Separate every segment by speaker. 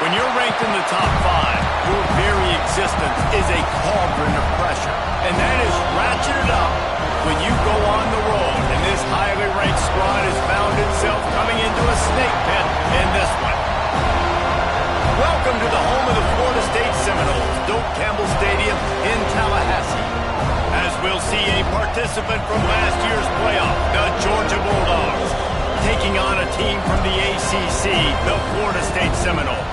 Speaker 1: When you're ranked in the top 5, your very existence is a cauldron of pressure. And that is ratcheted up when you go on the road. And this highly ranked squad has found itself coming into a snake pit in this one. Welcome to the home of the Florida State Seminoles, Doak Campbell Stadium in Tallahassee. As we'll see a participant from last year's playoff, the Georgia Bulldogs, taking on a team from the ACC, the Florida State Seminoles.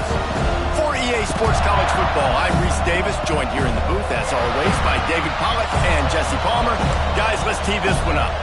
Speaker 1: For EA Sports College Football, I'm Reese Davis, joined here in the booth, as always, by David Pollack and Jesse Palmer. Guys, let's tee this one up.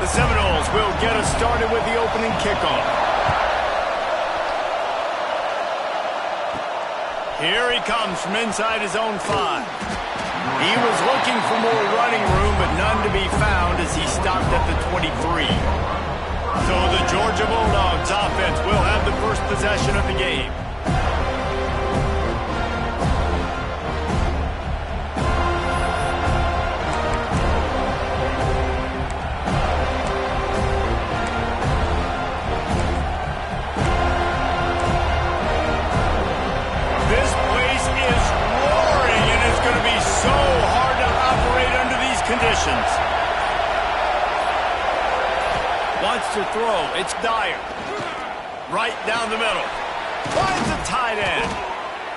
Speaker 1: The Seminoles will get us started with the opening kickoff. Here he comes from inside his own 5. He was looking for more running room, but none to be found as he stopped at the 23. So the Georgia Bulldogs offense will have the first possession of the game. Conditions. Wants to throw. It's Dyer. Right down the middle. Finds a tight end.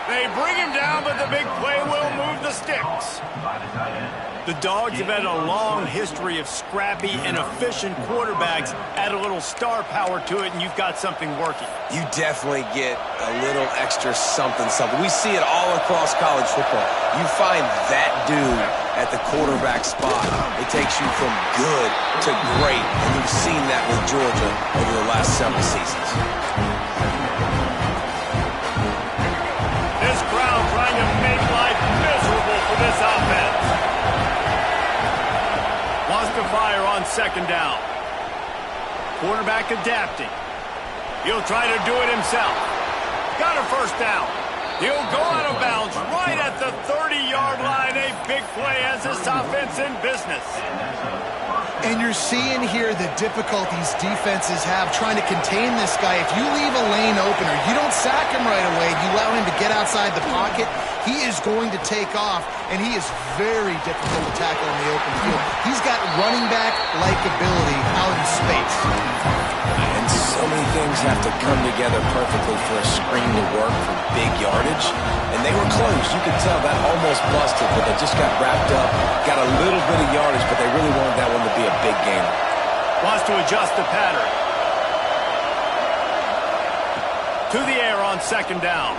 Speaker 1: They bring him down, but the big play will move the sticks. The Dogs have had a long history of scrappy and efficient quarterbacks. Add a little star power to it, and you've got something working.
Speaker 2: You definitely get a little extra something. We see it all across college football. You find that dude at the quarterback spot. It takes you from good to great, and you've seen that with Georgia over the last several seasons.
Speaker 1: This crowd trying to make life miserable for this offense. Wants to fire on second down. Quarterback adapting. He'll try to do it himself. Got a first down. He'll go out of bounds right at the 30-yard line. A big play as this offense in business.
Speaker 3: And you're seeing here the difficulties defenses have trying to contain this guy. If you leave a lane open or you don't sack him right away, you allow him to get outside the pocket, he is going to take off, and he is very difficult to tackle in the open field. He's got running back-like ability out in space.
Speaker 2: And so many things have to come together perfectly for a screen to work for big yardage. And they were close. You could tell that almost busted, but they just got wrapped up, got a little bit of yardage, but they really wanted that one to be a big game.
Speaker 1: Wants to adjust the pattern. To the air on second down.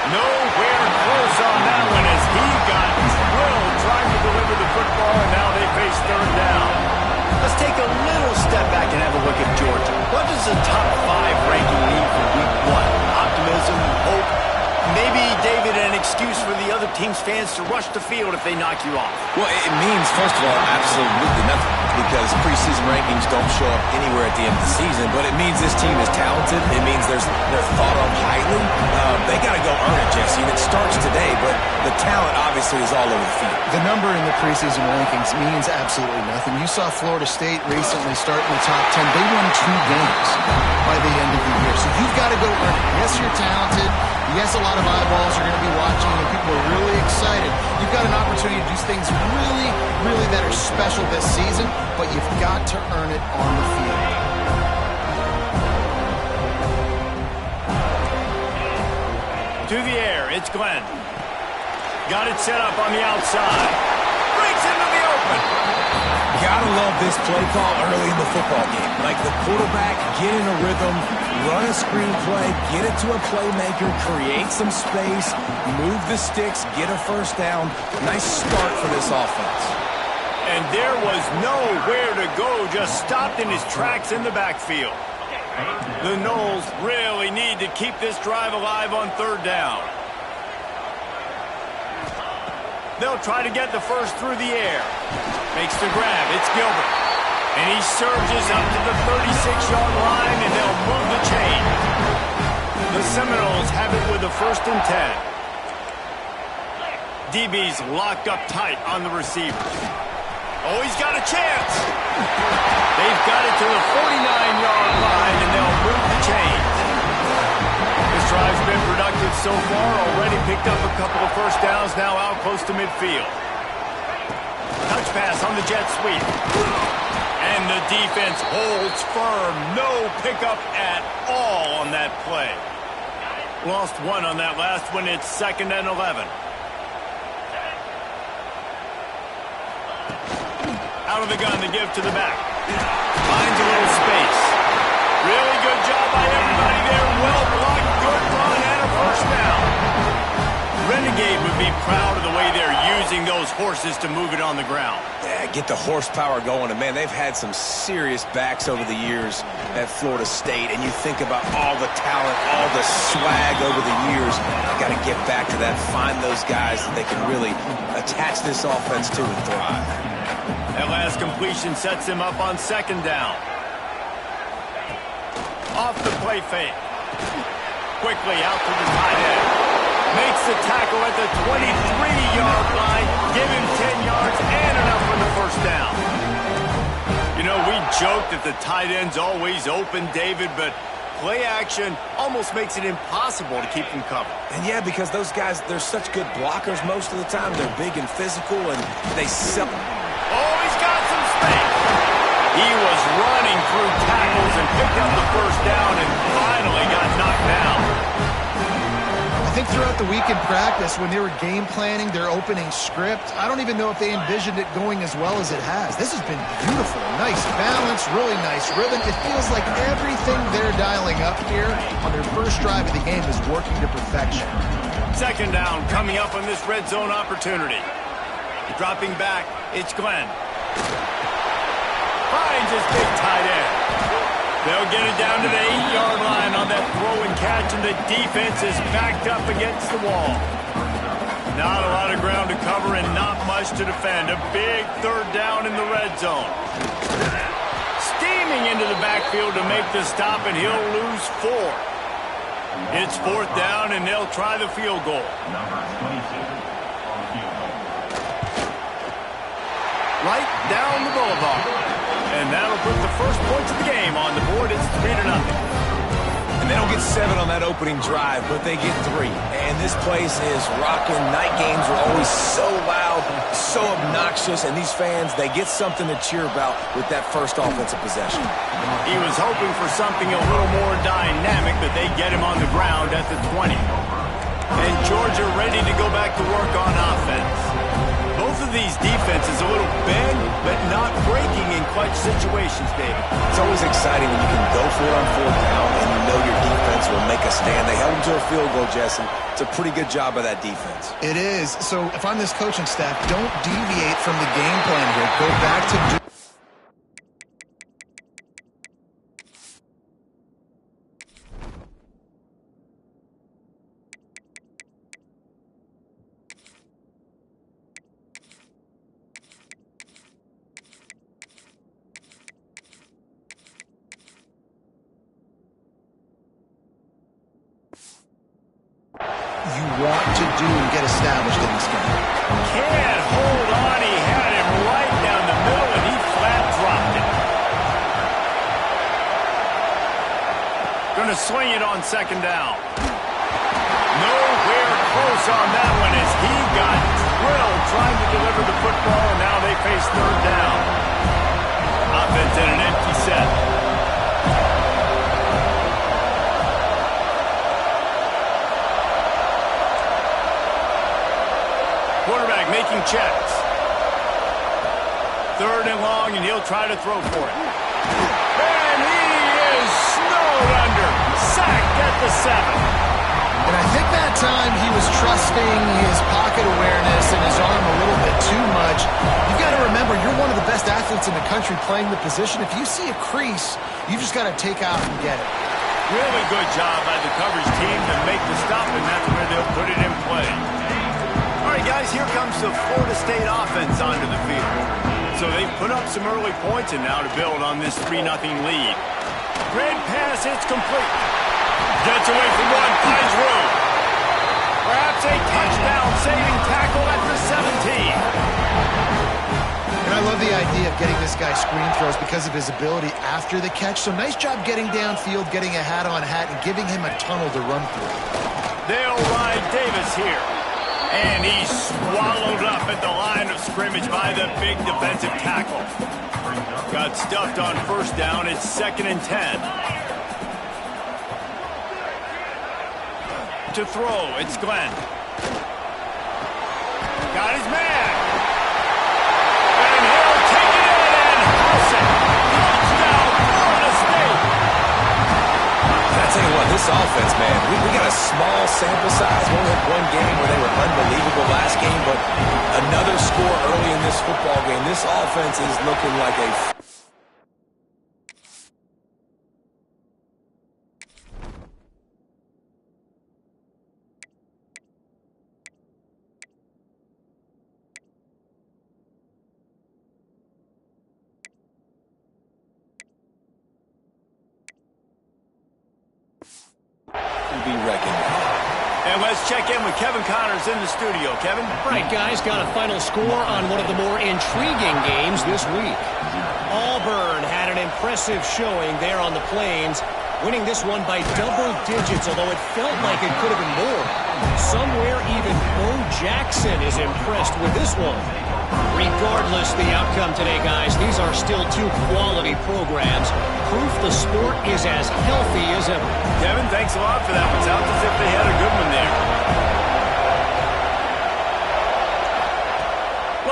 Speaker 1: Nowhere close on that one as he got drilled trying to deliver the football, and now they face third down. Let's take a little step back and have a look at Georgia. What does the top 5 ranking mean for week 1? Optimism, hope, maybe, David, an excuse for the other team's fans to rush the field if they knock you off.
Speaker 2: Well, it means, first of all, absolutely nothing, because preseason rankings don't show up anywhere at the end of the season, but it means this team is talented. It means they're thought of highly. They got to go earn it, Jesse, and it starts today, but the talent obviously is all over the field.
Speaker 3: The number in the preseason rankings means absolutely nothing. You saw Florida State recently start in the top 10. They won 2 games by the end of the year, so you've got to go earn it. Yes, you're talented. Yes, a lot of eyeballs are going to be watching, and people are really excited. You've got an opportunity opportunity to do things really, really that are special this season, but you've got to earn it on the field.
Speaker 1: To the air, it's Glenn. Got it set up on the outside. Breaks into the open.
Speaker 2: Gotta love this play call early in the football game. Like the quarterback, get in a rhythm, run a screen play, get it to a playmaker, create some space, move the sticks, get a first down. Nice start for this offense.
Speaker 1: And there was nowhere to go, just stopped in his tracks in the backfield. The Noles really need to keep this drive alive on third down. They'll try to get the first through the air. Makes the grab. It's Gilbert. And he surges up to the 36-yard line, and they'll move the chain. The Seminoles have it with a 1st and 10. DB's locked up tight on the receiver. Oh, he's got a chance. They've got it to the 49-yard line, and they'll move the chains. This drive's been productive so far. Already picked up a couple of first downs, now out close to midfield. Touch pass on the jet sweep. And the defense holds firm. No pickup at all on that play. Lost one on that last one. It's 2nd and 11. Out of the gun to give to the back. Finds a little space. Really good job by everybody there. Well blocked, good run, and a first down. Renegade would be proud of the way they're using those horses to move it on the ground.
Speaker 2: Yeah, get the horsepower going. And, man, they've had some serious backs over the years at Florida State. And you think about all the talent, all the swag over the years. Got to get back to that, find those guys that they can really attach this offense to and thrive.
Speaker 1: That last completion sets him up on 2nd down. Off the play fake. Quickly out to the tight end. Makes the tackle at the 23-yard line. Give him 10 yards and enough for the first down. You know, we joke that the tight end's always open, David, but play action almost makes it impossible to keep them covered.
Speaker 2: And yeah, because those guys, they're such good blockers most of the time. They're big and physical, and they sell.
Speaker 1: Oh, he's got some space. He was running through tackles and picked up the first down and finally got knocked down.
Speaker 3: I think throughout the week in practice, when they were game planning their opening script, I don't even know if they envisioned it going as well as it has. This has been beautiful. Nice balance, really nice rhythm. It feels like everything they're dialing up here on their first drive of the game is working to perfection.
Speaker 1: 2nd down coming up on this red zone opportunity. Dropping back, it's Glenn. Finds his big tight end. They'll get it down to the 8-yard line on that throw and catch, and the defense is backed up against the wall. Not a lot of ground to cover and not much to defend. A big 3rd down in the red zone. Steaming into the backfield to make the stop, and he'll lose 4. It's 4th down, and they'll try the field goal. Right down the boulevard. And that'll put the first points of the game on the board. It's 3-0.
Speaker 2: And they don't get 7 on that opening drive, but they get 3. And this place is rocking. Night games are always so loud, so obnoxious, and these fans, they get something to cheer about with that first offensive possession.
Speaker 1: He was hoping for something a little more dynamic, but they get him on the ground at the 20. And Georgia ready to go back to work on offense. Both of these defenses a little bend, but not breaking in clutch situations, David.
Speaker 2: It's always exciting when you can go for it on 4th down and you know your defense will make a stand. They held them to a field goal, Jesse. It's a pretty good job by that defense.
Speaker 3: It is. So if I'm this coaching staff, don't deviate from the game plan here. Go back to... want to do and get established in this game.
Speaker 1: Can't hold on. He had him right down the middle, and he flat dropped it. Going to swing it on 2nd down. Nowhere close on that one as he got drilled trying to making checks. 3rd and long, and he'll try to throw for it. And he is snowed under. Sacked at the 7.
Speaker 3: And I think that time he was trusting his pocket awareness and his arm a little bit too much. You've got to remember, you're one of the best athletes in the country playing the position. If you see a crease, you've just got to take off and get it.
Speaker 1: Really good job by the coverage team to make the stop, and that's where they'll put it in play. All right, guys, here comes the Florida State offense onto the field. So they've put up some early points, and now to build on this 3-0 lead. Great pass, it's complete. Gets away from one, finds room. Perhaps a touchdown-saving tackle at the 17.
Speaker 3: And I love the idea of getting this guy screen throws because of his ability after the catch. So nice job getting downfield, getting a hat-on-hat, and giving him a tunnel to run through.
Speaker 1: They'll ride Davis here. And he's swallowed up at the line of scrimmage by the big defensive tackle. Got stuffed on 1st down. It's 2nd and 10. To throw, it's Glenn. Got his man. And he'll take it in and house it. Touchdown, Florida State.
Speaker 2: I tell you what, this offense, man, we got a small sample size. We only had one game where they were unbelievable last game, but another score early in this football game. This offense is looking like a be reckoned.
Speaker 1: And let's check in with Kevin Connors in the studio. Kevin?
Speaker 4: Right, guys, got a final score on one of the more intriguing games this week. Auburn had an impressive showing there on the Plains, winning this one by double digits, although it felt like it could have been more. Somewhere even Bo Jackson is impressed with this one. Regardless the outcome today, guys, these are still 2 quality programs. Proof the sport is as healthy as ever.
Speaker 1: Kevin, thanks a lot for that. It sounds as if they had a good one there.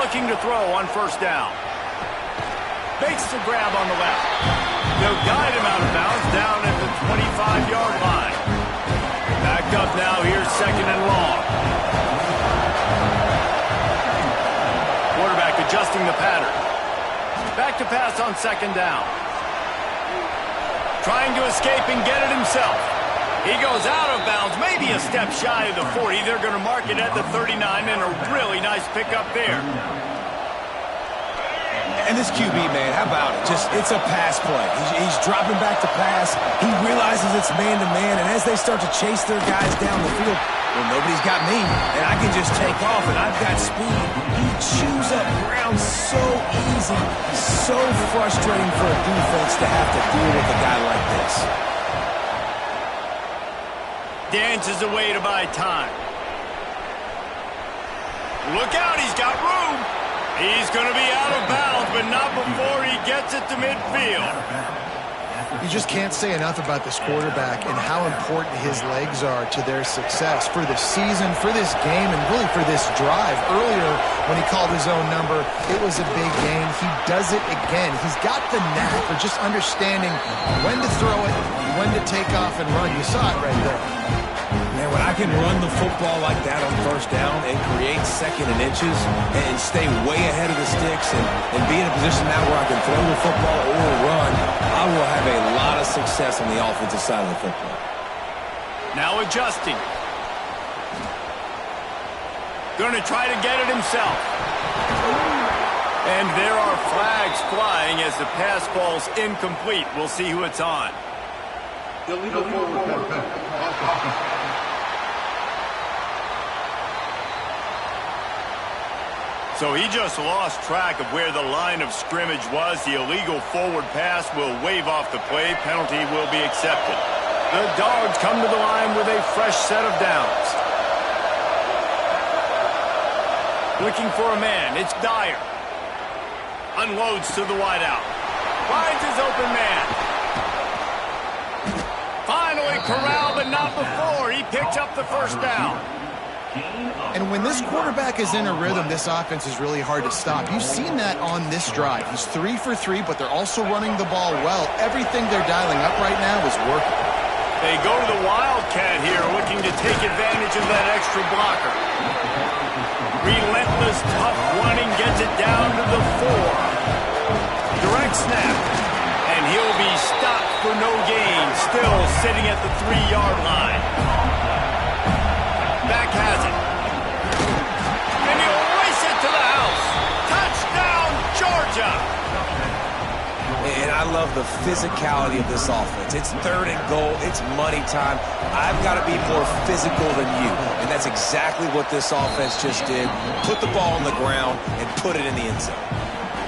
Speaker 1: Looking to throw on 1st down. Makes the grab on the left. They'll guide him out of bounds down at the 25-yard line. Backed up now, here's 2nd and long. Quarterback adjusting the pattern. Back to pass on 2nd down. Trying to escape and get it himself. He goes out of bounds, maybe a step shy of the 40. They're going to mark it at the 39, and a really nice pickup there.
Speaker 2: And this QB, man, how about it? It's a pass play. He's dropping back to pass. He realizes it's man-to-man, and as they start to chase their guys down the field, well, nobody's got me, and I can just take off, and I've got speed. He chews up ground so easy, so frustrating for a defense to have to deal with a guy like this.
Speaker 1: Dances away to buy time. Look out, he's got room. He's going to be out of bounds, but not before he gets it to midfield.
Speaker 3: You just can't say enough about this quarterback and how important his legs are to their success for the season, for this game, and really for this drive. Earlier, when he called his own number, it was a big gain. He does it again. He's got the knack for just understanding when to throw it, when to take off and run. You saw it right there.
Speaker 2: Man, when I can run the football like that on 1st down and create 2nd and inches and stay way ahead of the sticks and be in a position now where I can throw the football or run, I will have a lot of success on the offensive side of the football.
Speaker 1: Now adjusting. Going to try to get it himself. And there are flags flying as the pass falls incomplete. We'll see who it's on.
Speaker 5: Illegal forward pass.
Speaker 1: So he just lost track of where the line of scrimmage was. The illegal forward pass will wave off the play. Penalty will be accepted. The Dogs come to the line with a fresh set of downs. Looking for a man. It's Dyer. Unloads to the wideout. Finds his open man. Finally corralled, but not before. He picks up the 1st down.
Speaker 3: And when this quarterback is in a rhythm, this offense is really hard to stop. You've seen that on this drive. He's 3 for 3, but they're also running the ball well. Everything they're dialing up right now is working.
Speaker 1: They go to the Wildcat here, looking to take advantage of that extra blocker. Relentless, tough running, gets it down to the 4. Direct snap. And he'll be stopped for no gain, still sitting at the 3-yard line. Back has it. And he'll race it to the house. Touchdown, Georgia!
Speaker 2: And I love the physicality of this offense. It's 3rd and goal. It's money time. I've got to be more physical than you. And that's exactly what this offense just did. Put the ball on the ground and put it in the end zone.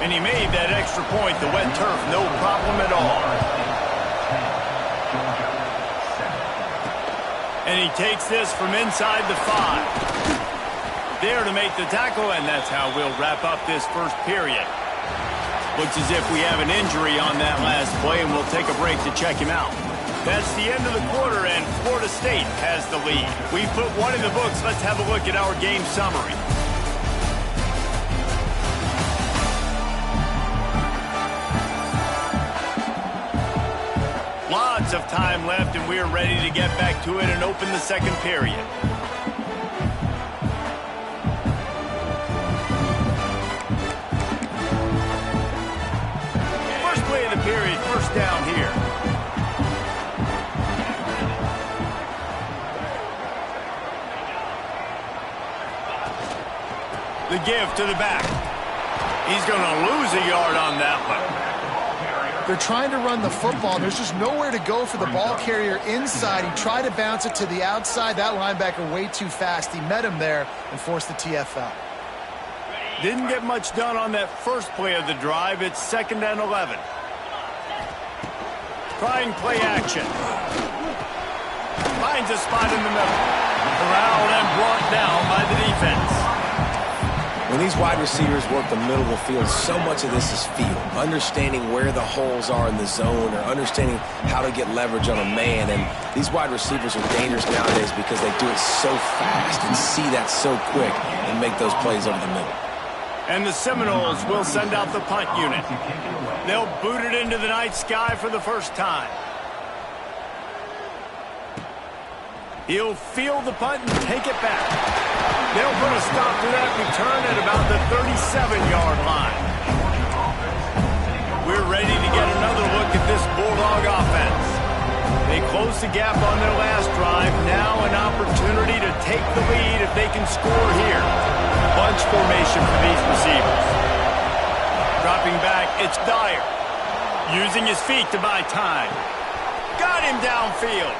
Speaker 1: And he made that extra point, the wet turf, no problem at all. And he takes this from inside the 5. There to make the tackle, and that's how we'll wrap up this first period. Looks as if we have an injury on that last play, and we'll take a break to check him out. That's the end of the quarter, and Florida State has the lead. We put one in the books. Let's have a look at our game summary. Lots of time left, and we're ready to get back to it and open the second period. First play of the period, first down here. The give to the back. He's going to lose a yard on that one.
Speaker 3: They're trying to run the football. There's just nowhere to go for the ball carrier inside. He tried to bounce it to the outside. That linebacker way too fast. He met him there and forced the TFL.
Speaker 1: Didn't get much done on that first play of the drive. It's 2nd and 11. Trying play action. Finds a spot in the middle. Corralled and brought down by the defense.
Speaker 2: When these wide receivers work the middle of the field, so much of this is feel. Understanding where the holes are in the zone or understanding how to get leverage on a man. And these wide receivers are dangerous nowadays because they do it so fast and see that so quick and make those plays over the middle.
Speaker 1: And the Seminoles will send out the punt unit. They'll boot it into the night sky for the first time. He'll field the punt and take it back. They'll put a stop to that return at about the 37-yard line. We're ready to get another look at this Bulldog offense. They closed the gap on their last drive. Now an opportunity to take the lead if they can score here. Bunch formation for these receivers. Dropping back, it's Dyer. Using his feet to buy time. Got him downfield.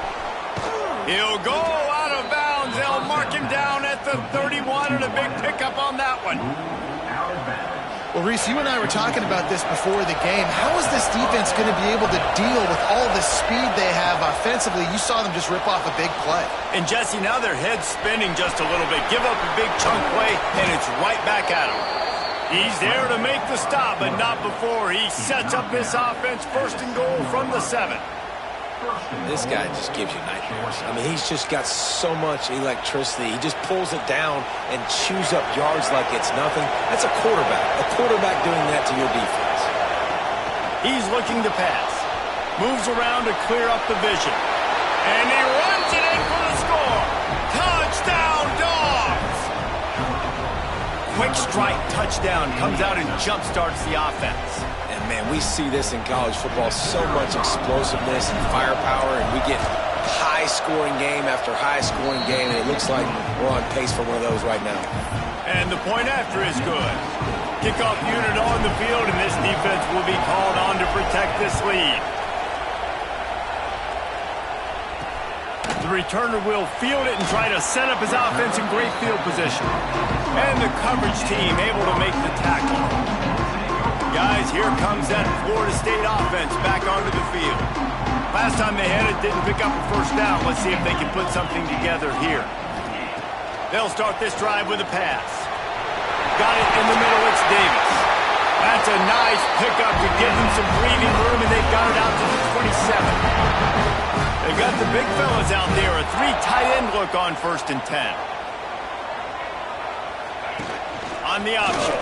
Speaker 1: He'll go out of bounds. They'll mark him down at the 31 and a big pickup on that one.
Speaker 3: Well, Reese, you and I were talking about this before the game. How is this defense going to be able to deal with all the speed they have offensively? You saw them just rip off a big play.
Speaker 1: And, Jesse, now their head's spinning just a little bit. Give up a big chunk play, and it's right back at him. He's there to make the stop, but not before he sets up this offense 1st and goal from the 7.
Speaker 2: This guy just gives you nightmares. I mean, he's just got so much electricity. He just pulls it down and chews up yards like it's nothing. That's a quarterback. A quarterback doing that to your defense.
Speaker 1: He's looking to pass. Moves around to clear up the vision. And he runs it in for the score. Touchdown, Dawgs! Quick strike touchdown. Comes out and jump-starts the offense.
Speaker 2: Man, we see this in college football, so much explosiveness and firepower, and we get high-scoring game after high-scoring game, and it looks like we're on pace for one of those right now.
Speaker 1: And the point after is good. Kickoff unit on the field, and this defense will be called on to protect this lead. The returner will field it and try to set up his offense in great field position. And the coverage team able to make the tackle. Guys, here comes that Florida State offense back onto the field. Last time they had it, didn't pick up a first down. Let's see if they can put something together here. They'll start this drive with a pass. Got it in the middle, it's Davis. That's a nice pickup to give them some breathing room, and they've got it out to the 27. They got the big fellas out there, a 3 tight end look on 1st and 10. on the option.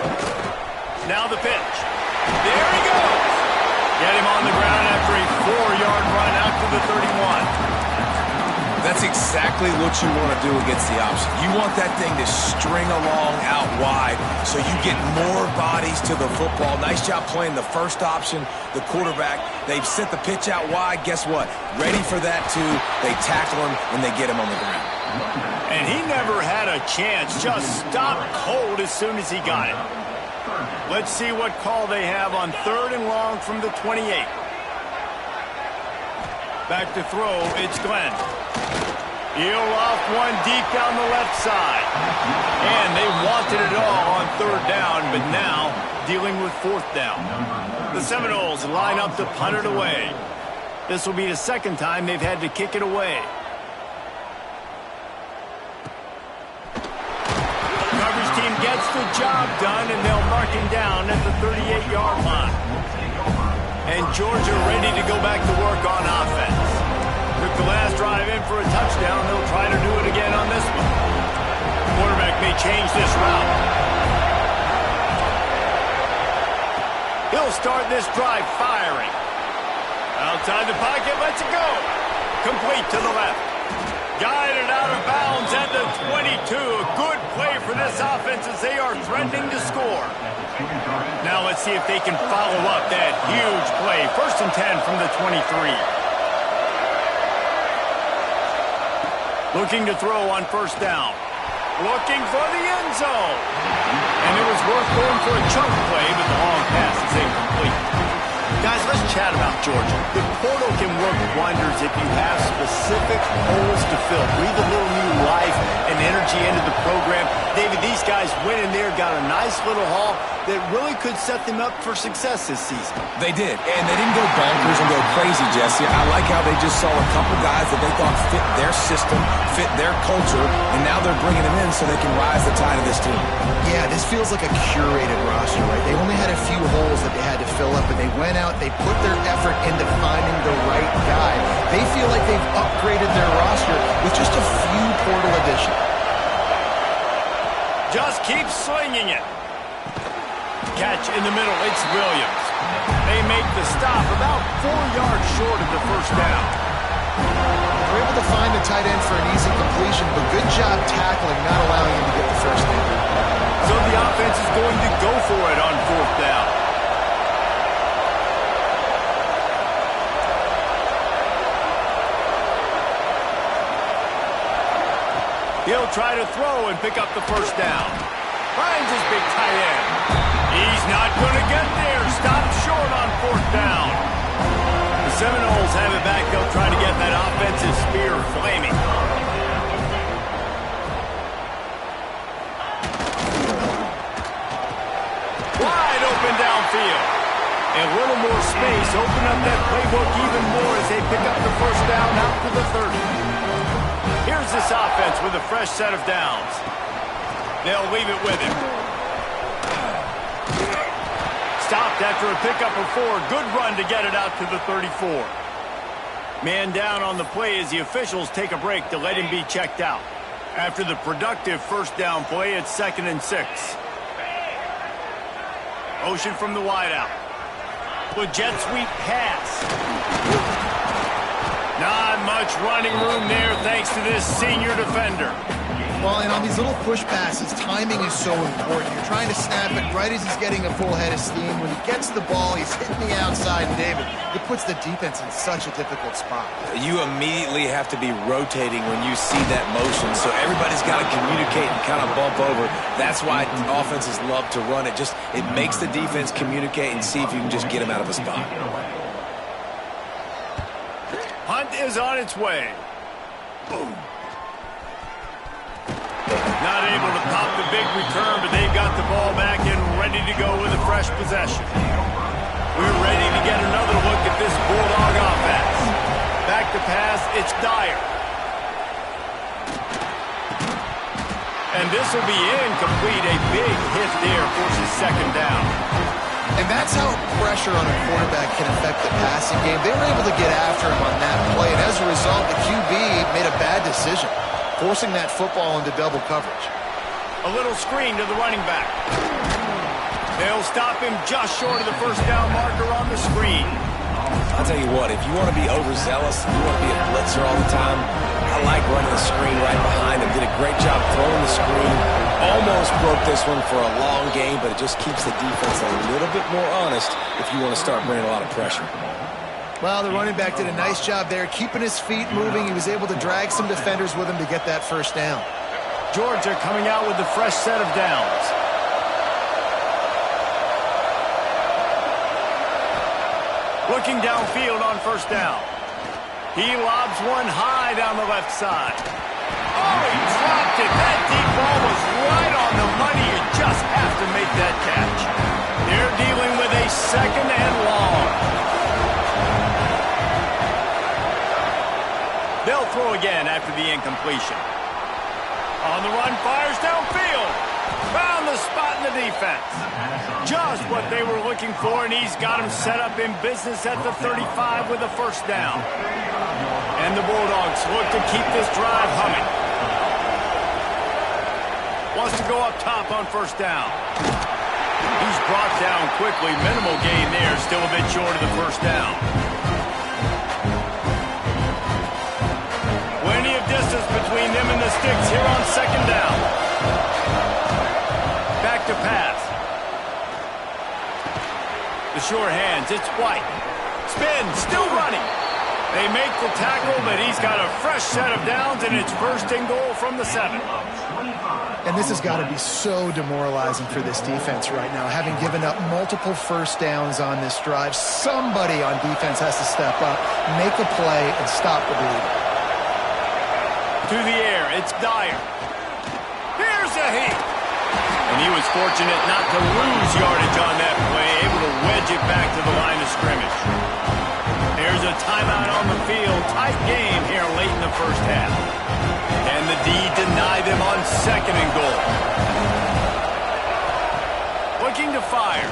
Speaker 1: Now the pitch. There he goes. Get him on the ground after a 4-yard run out to the 31.
Speaker 2: That's exactly what you want to do against the option. You want that thing to string along out wide so you get more bodies to the football. Nice job playing the first option, the quarterback. They've sent the pitch out wide. Guess what? Ready for that, too. They tackle him, and they get him on the ground.
Speaker 1: And he never had a chance. Just stopped cold as soon as he got it. Let's see what call they have on 3rd and long from the 28. Back to throw, it's Glenn. He'll off one deep down the left side. And they wanted it all on 3rd down, but now dealing with 4th down. The Seminoles line up to punt it away. This will be the 2nd time they've had to kick it away. Coverage team gets the job done, and they'll mark him down at the 38-yard line. And Georgia ready to go back to work on offense. Took the last drive in for a touchdown. They'll try to do it again on this one. Quarterback may change this route. He'll start this drive firing. Outside the pocket, lets it go. Complete to the left. Guided out of bounds at the 22. A good play for this offense as they are threatening to score. Now let's see if they can follow up that huge play. 1st and 10 from the 23. Looking to throw on 1st down. Looking for the end zone. And it was worth going for a chunk play, but the long pass is incomplete. Guys, let's chat about Georgia. The portal can work wonders if you have specific holes to fill. Breathe a little new life and energy into the program. David, these guys went in there, got a nice little haul that really could set them up for success this season.
Speaker 2: They did, and they didn't go bonkers and go crazy, Jesse. I like how they just saw a couple guys that they thought fit their system, fit their culture, and now they're bringing them in so they can rise the tide of this team.
Speaker 3: Yeah, this feels like a curated roster, right? They only had a few holes that they had to fill up, and they went out, they put their effort into finding the right guy. They feel like they've upgraded their roster with just a few portal additions.
Speaker 1: Just keep slinging it. Catch in the middle, it's Williams. They make the stop about 4 yards short of the 1st down.
Speaker 3: They're able to find the tight end for an easy completion, but good job tackling, not allowing him to get the 1st down.
Speaker 1: So the offense is going to go for it on 4th down. He'll try to throw and pick up the 1st down. Finds his big tight end. He's not going to get there. Stopped short on 4th down. The Seminoles have it back. They'll try to get that offensive spear flaming. Wide open downfield. A little more space. Open up that playbook even more as they pick up the 1st down out to the 30. Here's this offense with a fresh set of downs. They'll leave it with him. Stopped after a pickup of 4. Good run to get it out to the 34. Man down on the play as the officials take a break to let him be checked out. After the productive 1st down play, it's 2nd and 6. Motion from the wideout. With jet sweep pass. Not much running room there thanks to this senior defender.
Speaker 3: Well, and on these little push passes, timing is so important. You're trying to snap it right as he's getting a full head of steam. When he gets the ball, he's hitting the outside, and David, it puts the defense in such a difficult spot.
Speaker 2: You immediately have to be rotating when you see that motion, so everybody's got to communicate and kind of bump over. That's why offenses love to run it. It makes the defense communicate and see if you can just get him out of a spot.
Speaker 1: Hunt is on its way. Boom. Not able to pop the big return, but they've got the ball back and ready to go with a fresh possession. We're ready to get another look at this Bulldog offense. Back to pass, it's Dyer. And this will be incomplete. A big hit there forces 2nd down.
Speaker 3: And that's how pressure on a quarterback can affect the passing game. They were able to get after him on that play, and as a result, the QB made a bad decision, forcing that football into double coverage.
Speaker 1: A little screen to the running back. They'll stop him just short of the first down marker on the screen.
Speaker 2: I'll tell you what, if you want to be overzealous, you want to be a blitzer all the time, I like running the screen right behind him. Did a great job throwing the screen. Almost broke this one for a long game, but it just keeps the defense a little bit more honest if you want to start bringing a lot of pressure.
Speaker 3: Well, the running back did a nice job there, keeping his feet moving. He was able to drag some defenders with him to get that first down.
Speaker 1: Georgia coming out with the fresh set of downs. Looking downfield on first down. He lobs one high down the left side. Oh, he dropped it. That deep ball was right on the money. You just have to make that catch. They're dealing with a second and long. They'll throw again after the incompletion. On the run, fires downfield. Found the spot in the defense. Just what they were looking for, and he's got him set up in business at the 35 with a first down. And the Bulldogs look to keep this drive humming. Wants to go up top on first down. He's brought down quickly. Minimal gain there. Still a bit short of the first down. Plenty of distance between them and the sticks here on second down. Back to pass. The sure hands. It's White. Spin. Still running. They make the tackle, but he's got a fresh set of downs, and it's first and goal from the 7.
Speaker 3: And this has got to be so demoralizing for this defense right now. Having given up multiple first downs on this drive, somebody on defense has to step up, make a play, and stop the bleeding.
Speaker 1: To the air, it's Dyer. Here's a hit. And he was fortunate not to lose yardage on that play, able to wedge it back to the line of scrimmage. There's a timeout on the field. Tight game here late in the first half. And the D deny them on second and goal. Looking to fire.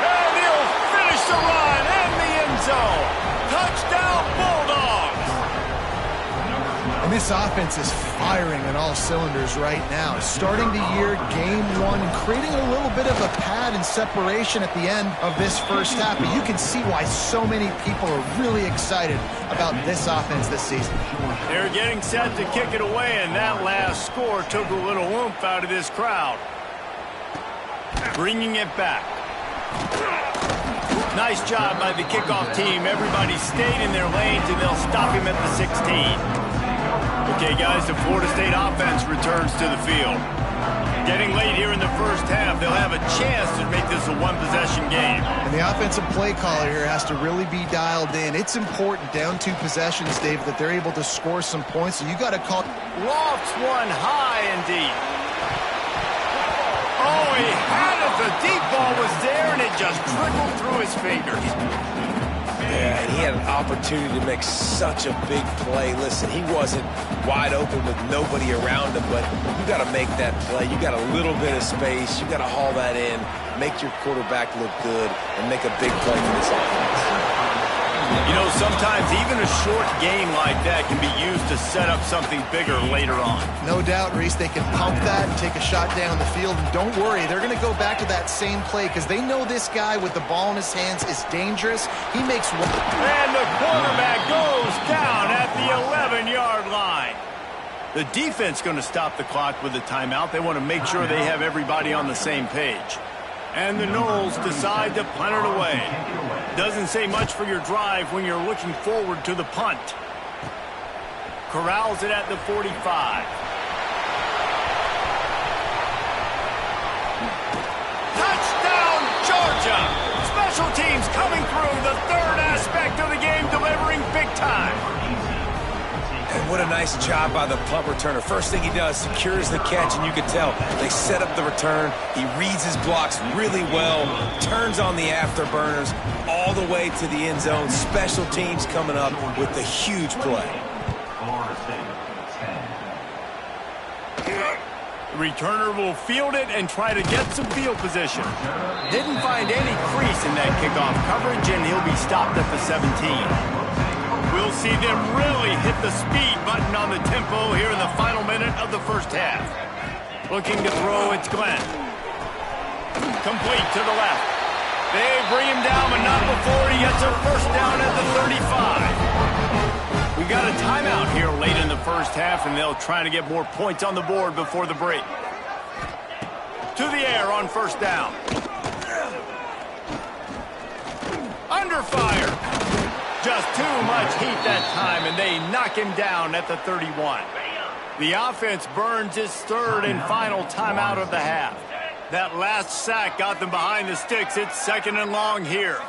Speaker 1: And he'll finish the run in the end zone. Touchdown, Bulldogs.
Speaker 3: And this offense is firing on all cylinders right now. Starting the year, game 1, and creating a little bit of a pad and separation at the end of this first half. But you can see why so many people are really excited about this offense this season.
Speaker 1: They're getting set to kick it away, and that last score took a little oomph out of this crowd. Bringing it back. Nice job by the kickoff team. Everybody stayed in their lanes, and they'll stop him at the 16. Okay, guys, the Florida State offense returns to the field. Getting late here in the first half, they'll have a chance to make this a one-possession game.
Speaker 3: And the offensive play caller here has to really be dialed in. It's important down 2 possessions, Dave, that they're able to score some points. So you got to call.
Speaker 1: Lofts one high and deep. Oh, he had it. The deep ball was there, and it just trickled through his fingers.
Speaker 2: Yeah, and he had an opportunity to make such a big play. Listen, he wasn't wide open with nobody around him, but you got to make that play. You got a little bit of space. You got to haul that in, make your quarterback look good, and make a big play for this offense.
Speaker 1: You know, sometimes even a short game like that can be used to set up something bigger later on.
Speaker 3: No doubt, Reese, they can pump that and take a shot down the field. And don't worry, they're going to go back to that same play because they know this guy with the ball in his hands is dangerous. He makes one.
Speaker 1: And the quarterback goes down at the 11-yard line. The defense going to stop the clock with a timeout. They want to make sure they have everybody on the same page. And the Noles decide to punt it away. Doesn't say much for your drive when you're looking forward to the punt. Corrals it at the 45. Touchdown, Georgia! Special teams coming through, the third aspect of the game, delivering big time.
Speaker 2: And what a nice job by the punt returner. First thing he does, secures the catch, and you can tell they set up the return. He reads his blocks really well, turns on the afterburners all the way to the end zone. Special teams coming up with the huge play.
Speaker 1: The returner will field it and try to get some field position. Didn't find any crease in that kickoff coverage, and he'll be stopped at the 17. We'll see them really hit the speed button on the tempo here in the final minute of the first half. Looking to throw, it's Glenn. Complete to the left. They bring him down, but not before he gets a first down at the 35. We got a timeout here late in the first half, and they'll try to get more points on the board before the break. To the air on first down. Under fire. Just too much heat that time, and they knock him down at the 31. The offense burns its third and final timeout of the half. That last sack got them behind the sticks. It's second and long here.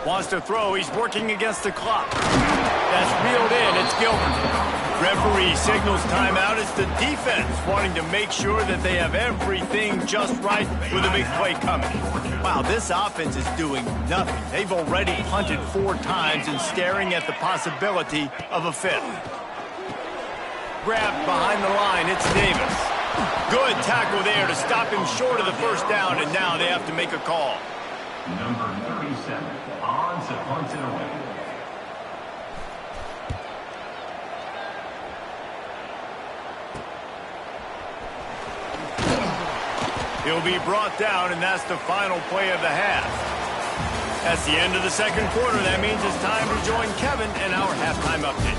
Speaker 1: Wants to throw. He's working against the clock. That's reeled in. It's Gilbert. Referee signals timeout. It's the defense wanting to make sure that they have everything just right with a big play coming. Wow, this offense is doing nothing. They've already punted 4 times and staring at the possibility of a fifth. Grabbed behind the line. It's Davis. Good tackle there to stop him short of the first down, and now they have to make a call.
Speaker 6: Number 37, on to punt it away.
Speaker 1: He'll be brought down, and that's the final play of the half. That's the end of the second quarter. That means it's time to join Kevin in our halftime update.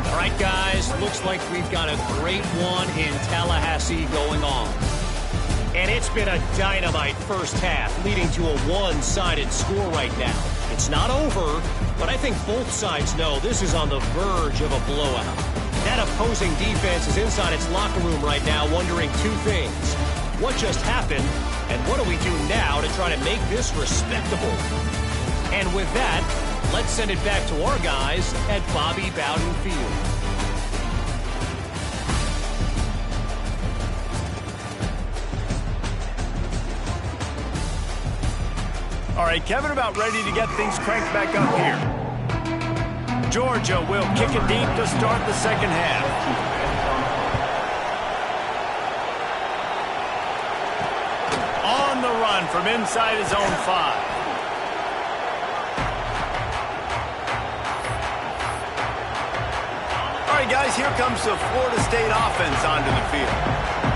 Speaker 4: All right, guys, looks like we've got a great one in Tallahassee going on. And it's been a dynamite first half, leading to a one-sided score right now. It's not over, but I think both sides know this is on the verge of a blowout. That opposing defense is inside its locker room right now wondering 2 things. What just happened, and what do we do now to try to make this respectable? And with that, let's send it back to our guys at Bobby Bowden Field.
Speaker 1: All right, Kevin, about ready to get things cranked back up here. Georgia will kick it deep to start the second half. On the run from inside his own 5. All right, guys, here comes the Florida State offense onto the field.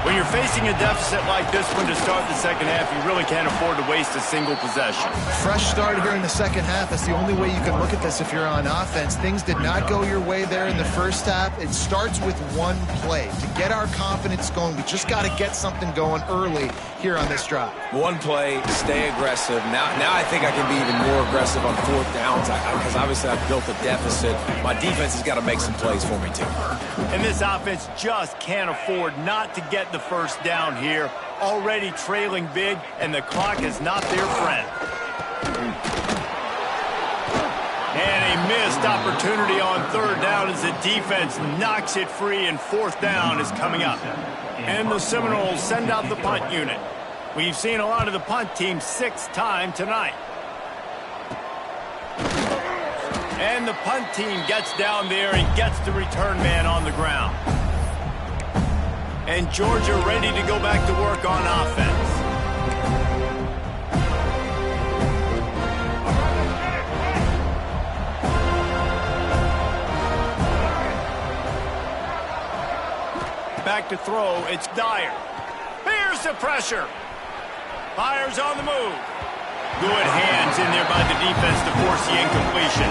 Speaker 1: When you're facing a deficit like this one to start the second half, you really can't afford to waste a single possession.
Speaker 3: Fresh start here in the second half. That's the only way you can look at this if you're on offense. Things did not go your way there in the first half. It starts with one play. To get our confidence going, we just got to get something going early here on this drive.
Speaker 2: One play, stay aggressive. Now I think I can be even more aggressive on 4th downs because obviously I've built a deficit. My defense has got to make some plays for me too.
Speaker 1: And this offense just can't afford not to get the first down here. Already trailing big, and the clock is not their friend. And a missed opportunity on 3rd down as the defense knocks it free, and 4th down is coming up. And the Seminoles send out the punt unit. We've seen a lot of the punt team 6 times tonight. And the punt team gets down there and gets the return man on the ground. And Georgia ready to go back to work on offense. Back to throw, it's Dyer. Here's the pressure. Fires on the move. Good hands in there by the defense to force the incompletion.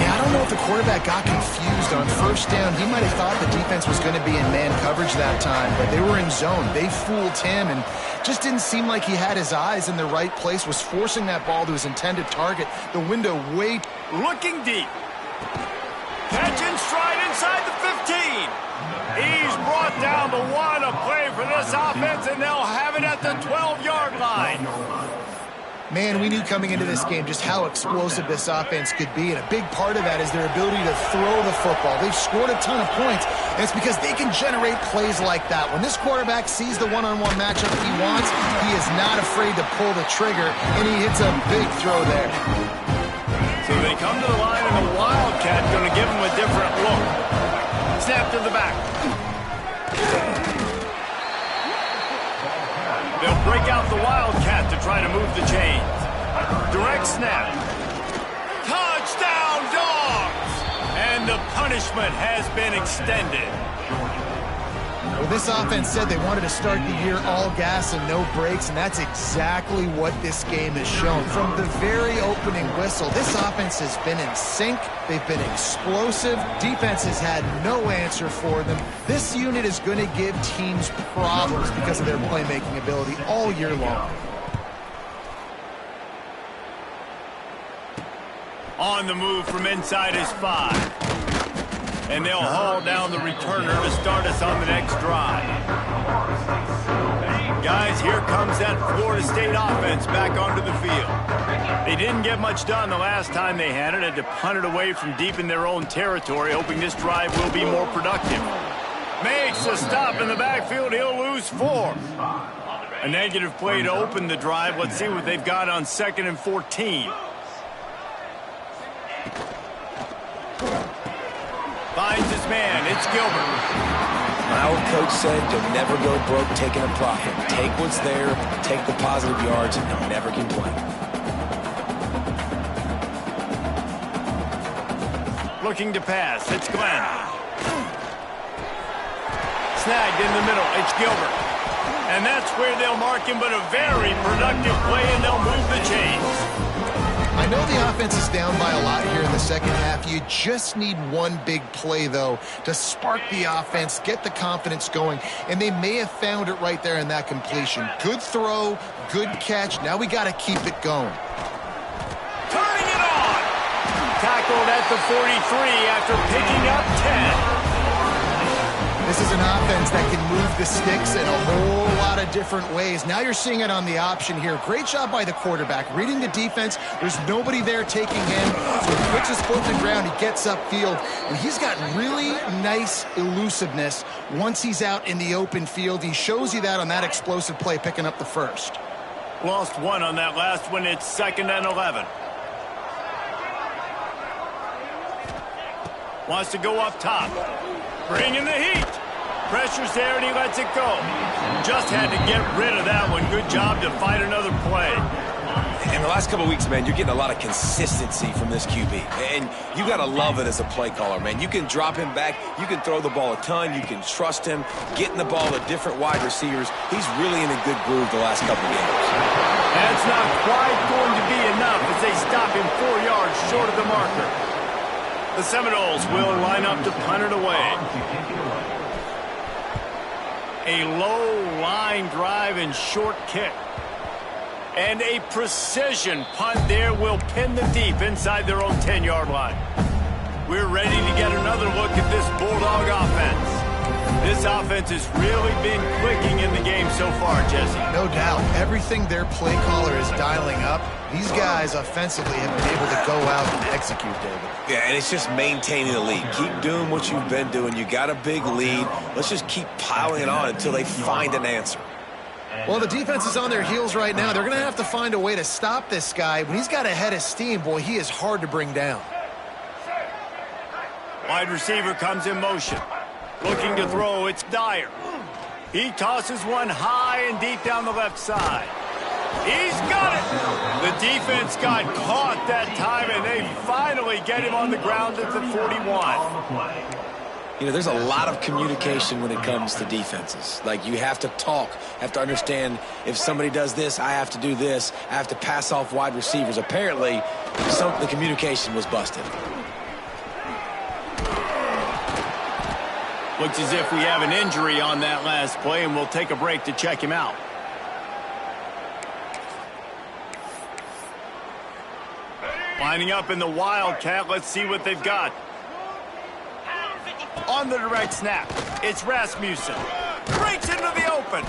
Speaker 3: Yeah, I don't know if the quarterback got confused on first down. He might have thought the defense was going to be in man coverage that time, but they were in zone. They fooled him and just didn't seem like he had his eyes in the right place, was forcing that ball to his intended target. The window way...
Speaker 1: Looking deep. Catch in stride inside the 15. He's brought down the 1, a play for this offense, and they'll have it at the 12-yard line.
Speaker 3: Man, we knew coming into this game just how explosive this offense could be, and a big part of that is their ability to throw the football. They've scored a ton of points, and it's because they can generate plays like that. When this quarterback sees the one-on-one matchup he wants, he is not afraid to pull the trigger, and he hits a big throw there.
Speaker 1: So they come to the line, and the Wildcat going to give him a different look. Snap to the back. They'll break out the Wildcat to try to move the chains. Direct snap. Touchdown, Dawgs! And the punishment has been extended.
Speaker 3: Well, this offense said they wanted to start the year all gas and no brakes, and that's exactly what this game has shown. From the very opening whistle, this offense has been in sync. They've been explosive. Defense has had no answer for them. This unit is going to give teams problems because of their playmaking ability all year long.
Speaker 1: On the move from inside his 5. And they'll haul down the returner to start us on the next drive. Guys, here comes that Florida State offense back onto the field. They didn't get much done the last time they had it. Had to punt it away from deep in their own territory, hoping this drive will be more productive. Makes a stop in the backfield. He'll lose 4. A negative play to open the drive. Let's see what they've got on 2nd and 14. Finds his man. It's Gilbert.
Speaker 2: My old coach said you'll never go broke taking a profit. Take what's there, take the positive yards, and you'll never complain.
Speaker 1: Looking to pass. It's Glenn. Snagged in the middle. It's Gilbert. And that's where they'll mark him, but a very productive play, and they'll move the chains.
Speaker 3: I know the offense is down by a lot here in the second half. You just need one big play, though, to spark the offense, get the confidence going, and they may have found it right there in that completion. Good throw, good catch. Now we got to keep it going.
Speaker 1: Turning it on. Tackled at the 43 after picking up 10.
Speaker 3: This is an offense that can move the sticks in a whole lot of different ways. Now you're seeing it on the option here. Great job by the quarterback. Reading the defense, there's nobody there taking him. So he puts his foot in the ground, he gets upfield. And he's got really nice elusiveness once he's out in the open field. He shows you that on that explosive play, picking up the first.
Speaker 1: Lost 1 on that last one. It's 2nd and 11. Wants to go up top. Bringing the heat. Pressure's there, and he lets it go. Just had to get rid of that one. Good job to find another play.
Speaker 2: In the last couple of weeks, man, you're getting a lot of consistency from this QB. And you got to love it as a play caller, man. You can drop him back. You can throw the ball a ton. You can trust him. Getting the ball to different wide receivers. He's really in a good groove the last couple of games.
Speaker 1: That's not quite going to be enough as they stop him 4 yards short of the marker. The Seminoles will line up to punt it away. A low line drive and short kick. And a precision punt there will pin the deep inside their own 10-yard line. We're ready to get another look at this Bulldog offense. This offense has really been clicking in the game so far, Jesse.
Speaker 3: No doubt. Everything their play caller is dialing up, these guys offensively have been able to go out and execute, David.
Speaker 2: Yeah, and it's just maintaining the lead. Keep doing what you've been doing. You got a big lead. Let's just keep piling it on until they find an answer.
Speaker 3: Well, the defense is on their heels right now. They're going to have to find a way to stop this guy. When he's got a head of steam, boy, he is hard to bring down.
Speaker 1: Wide receiver comes in motion. Looking to throw, it's Dyer. He tosses one high and deep down the left side. He's got it. The defense got caught that time, and they finally get him on the ground at the 41.
Speaker 2: You know, there's a lot of communication when it comes to defenses. Like, you have to talk, have to understand if somebody does this, I have to do this. I have to pass off wide receivers. Apparently, the communication was busted.
Speaker 1: Looks as if we have an injury on that last play, and we'll take a break to check him out. Lining up in the Wildcat. Let's see what they've got. On the direct snap, it's Rasmussen. Breaks into the open.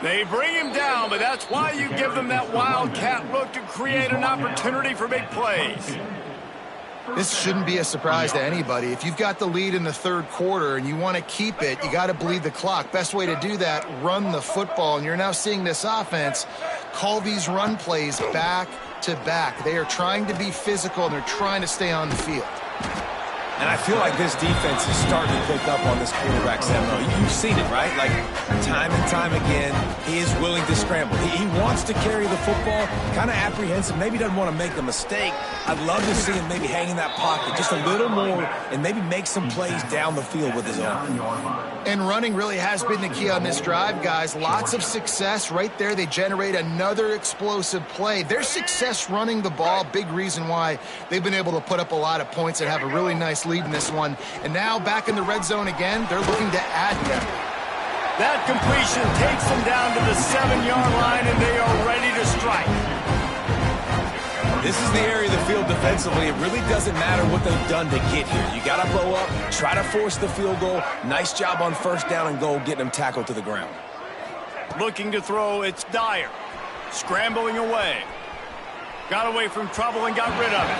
Speaker 1: They bring him down, but that's why you give them that Wildcat look to create an opportunity for big plays.
Speaker 3: This shouldn't be a surprise to anybody. If you've got the lead in the third quarter and you want to keep it, you got to bleed the clock. Best way to do that, run the football. And you're now seeing this offense call these run plays back to back. They are trying to be physical, and they're trying to stay on the field.
Speaker 2: And I feel like this defense is starting to pick up on this quarterback, Seminole. You've seen it, right? Like, time and time again, he is willing to scramble. He wants to carry the football, kind of apprehensive, maybe doesn't want to make a mistake. I'd love to see him maybe hang in that pocket just a little more and maybe make some plays down the field with his arm.
Speaker 3: And running really has been the key on this drive, guys. Lots of success right there. They generate another explosive play. Their success running the ball, big reason why they've been able to put up a lot of points and have a really nice lead in this one. And now back in the red zone again, they're looking to add them.
Speaker 1: That completion takes them down to the 7-yard line, and they are ready to strike.
Speaker 2: This is the area of the field defensively. It really doesn't matter what they've done to get here. You got to blow up, try to force the field goal. Nice job on first down and goal, getting them tackled to the ground.
Speaker 1: Looking to throw, it's Dyer. Scrambling away. Got away from trouble and got rid of it.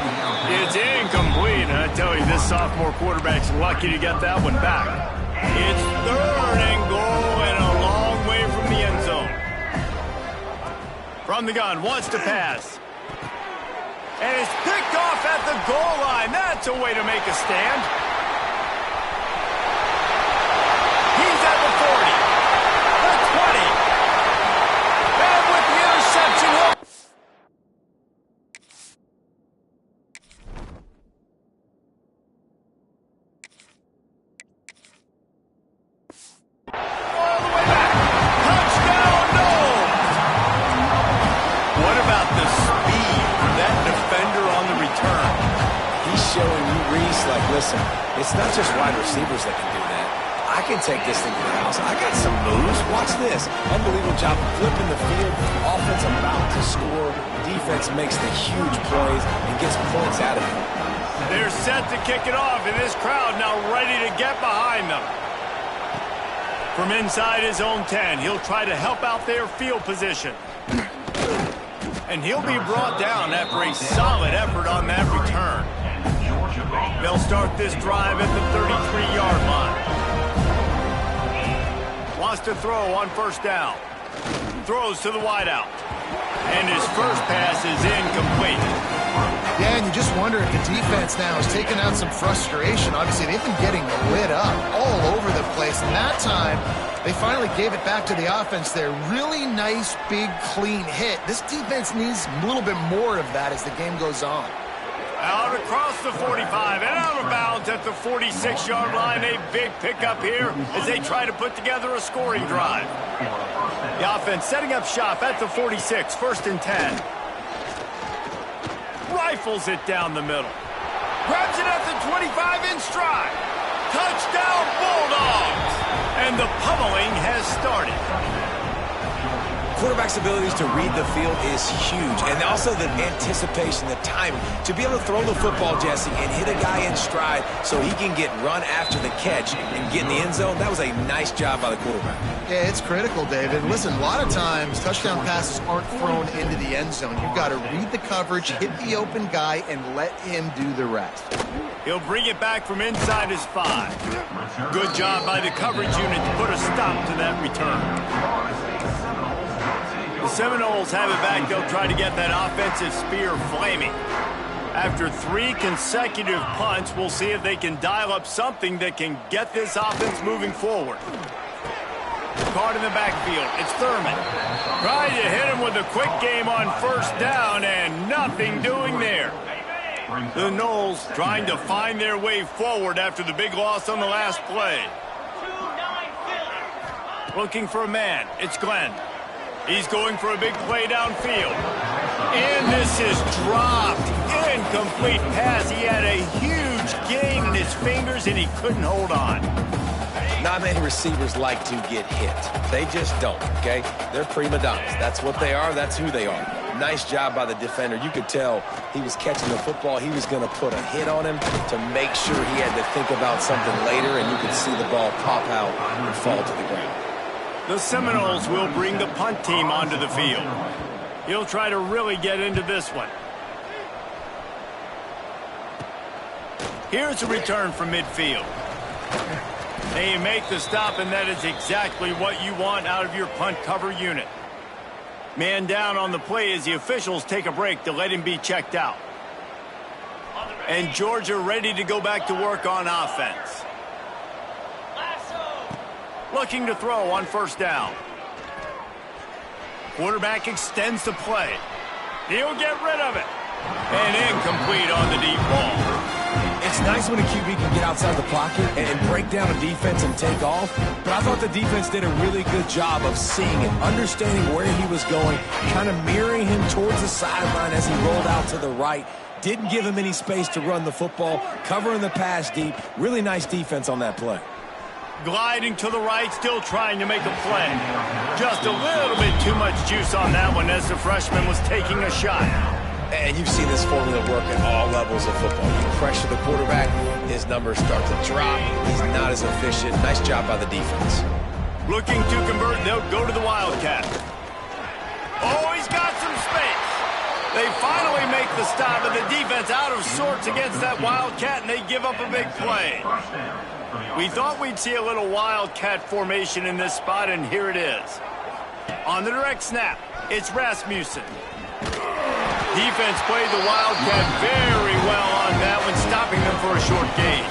Speaker 1: It's incomplete. And I tell you, this sophomore quarterback's lucky to get that one back. It's 3rd and goal and a long way from the end zone. From the gun, wants to pass. And it's picked off at the goal line. That's a way to make a stand. He's at the 40. The 20. And with the interception, all the way back. Touchdown, no! What about the speed of that defender on the return?
Speaker 2: He's showing you, Reese, like, listen, it's not just wide receivers that can do that. I can take this thing to the house. I got some moves. Watch this. Unbelievable job of flipping the field. Offense about to score. Defense makes the huge plays and gets points out of it.
Speaker 1: They're set to kick it off, and this crowd now ready to get behind them. From inside his own 10, he'll try to help out their field position. And he'll be brought down after a solid effort on that return. They'll start this drive at the 33-yard line. Wants to throw on first down. Throws to the wideout. And his first pass is incomplete.
Speaker 3: Yeah, and you just wonder if the defense now is taking out some frustration. Obviously, they've been getting lit up all over the place. And that time, they finally gave it back to the offense there. Really nice, big, clean hit. This defense needs a little bit more of that as the game goes on.
Speaker 1: Out across the 45 and out of bounds at the 46-yard line. A big pickup here as they try to put together a scoring drive. The offense setting up shop at the 46, 1st and 10. Rifles it down the middle. Grabs it at the 25 in stride. Touchdown Bulldogs! And the pummeling has started.
Speaker 2: Quarterback's abilities to read the field is huge. And also the anticipation, the timing. To be able to throw the football, Jesse, and hit a guy in stride so he can get run after the catch and get in the end zone, that was a nice job by the quarterback.
Speaker 3: Yeah, it's critical, David. Listen, a lot of times touchdown passes aren't thrown into the end zone. You've got to read the coverage, hit the open guy, and let him do the rest.
Speaker 1: He'll bring it back from inside his 5. Good job by the coverage unit to put a stop to that return. The Seminoles have it back. They'll try to get that offensive spear flaming. After 3 consecutive punts, we'll see if they can dial up something that can get this offense moving forward. Caught in the backfield. It's Thurman. Trying to hit him with a quick game on first down, and nothing doing there. The Noles trying to find their way forward after the big loss on the last play. Looking for a man. It's Glenn. He's going for a big play downfield. And this is dropped. Incomplete pass. He had a huge gain in his fingers, and he couldn't hold on.
Speaker 2: Not many receivers like to get hit. They just don't, okay? They're prima donnas. That's what they are. That's who they are. Nice job by the defender. You could tell he was catching the football. He was going to put a hit on him to make sure he had to think about something later, and you could see the ball pop out and fall to the ground.
Speaker 1: The Seminoles will bring the punt team onto the field. He'll try to really get into this one. Here's a return from midfield. They make the stop, and that is exactly what you want out of your punt cover unit. Man down on the play as the officials take a break to let him be checked out. And Georgia ready to go back to work on offense. Looking to throw on first down. Quarterback extends the play. He'll get rid of it. And incomplete on the deep ball.
Speaker 2: It's nice when a QB can get outside the pocket and break down a defense and take off, but I thought the defense did a really good job of seeing it, understanding where he was going, kind of mirroring him towards the sideline as he rolled out to the right. Didn't give him any space to run the football, covering the pass deep. Really nice defense on that play.
Speaker 1: Gliding to the right, still trying to make a play. Just a little bit too much juice on that one as the freshman was taking a shot.
Speaker 2: And you've seen this formula work at all levels of football. You pressure the quarterback, his numbers start to drop. He's not as efficient. Nice job by the defense.
Speaker 1: Looking to convert, they'll go to the Wildcat. Oh, he's got some space. They finally make the stop, and the defense out of sorts against that Wildcat, and they give up a big play. We thought we'd see a little Wildcat formation in this spot, and here it is. On the direct snap, it's Rasmussen. Defense played the Wildcat very well on that one, stopping them for a short gain.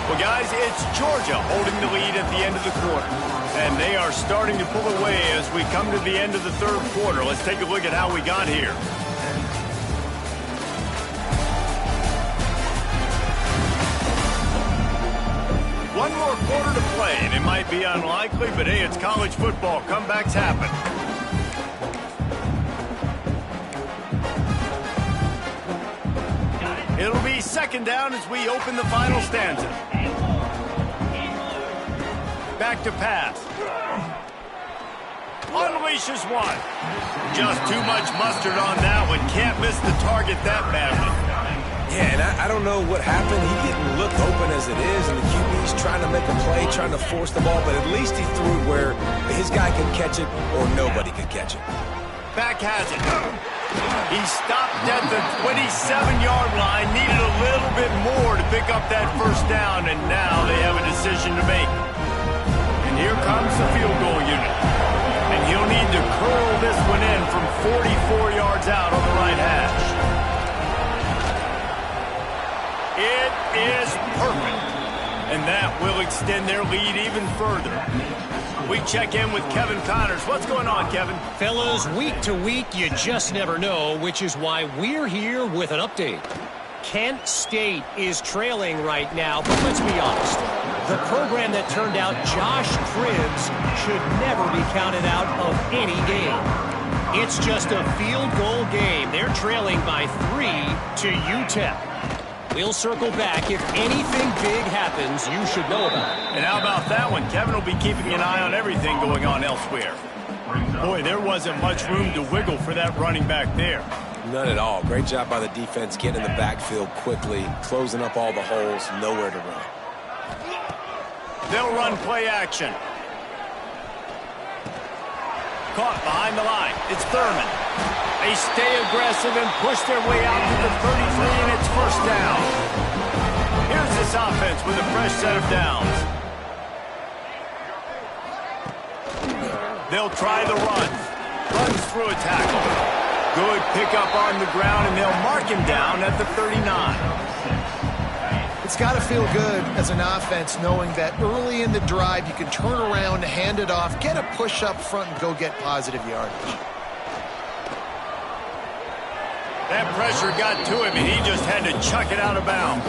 Speaker 1: Well, guys, it's Georgia holding the lead at the end of the quarter. And they are starting to pull away as we come to the end of the third quarter. Let's take a look at how we got here. One more quarter to play, and it might be unlikely, but hey, it's college football. Comebacks happen. It'll be second down as we open the final stanza. Back to pass. Unleashes one. Just too much mustard on that one. Can't miss the target that badly.
Speaker 2: Yeah, and I don't know what happened. He didn't look open as it is, and the QB's trying to make a play, trying to force the ball, but at least he threw it where his guy could catch it or nobody could catch it.
Speaker 1: Back has it. He stopped at the 27-yard line, needed a little bit more to pick up that first down, and now they have a decision to make. And here comes the field goal unit. And he'll need to curl this one in from 44 yards out on the right hash. It is perfect. And that will extend their lead even further. We check in with Kevin Connors. What's going on, Kevin?
Speaker 4: Fellas, week to week, you just never know, which is why we're here with an update. Kent State is trailing right now, but let's be honest. The program that turned out Josh Cribbs should never be counted out of any game. It's just a field goal game. They're trailing by 3 to UTEP. We'll circle back. If anything big happens, you should know about it.
Speaker 1: And how about that one? Kevin will be keeping an eye on everything going on elsewhere. Boy, there wasn't much room to wiggle for that running back there.
Speaker 2: None at all. Great job by the defense getting in the backfield quickly, closing up all the holes, nowhere to run.
Speaker 1: They'll run play action. Caught behind the line. It's Thurman. They stay aggressive and push their way out to the 33, and it's first down. Here's this offense with a fresh set of downs. They'll try the run. Runs through a tackle. Good pickup on the ground, and they'll mark him down at the 39.
Speaker 3: It's got to feel good as an offense knowing that early in the drive you can turn around, hand it off, get a push up front, and go get positive yardage.
Speaker 1: That pressure got to him, and he just had to chuck it out of bounds.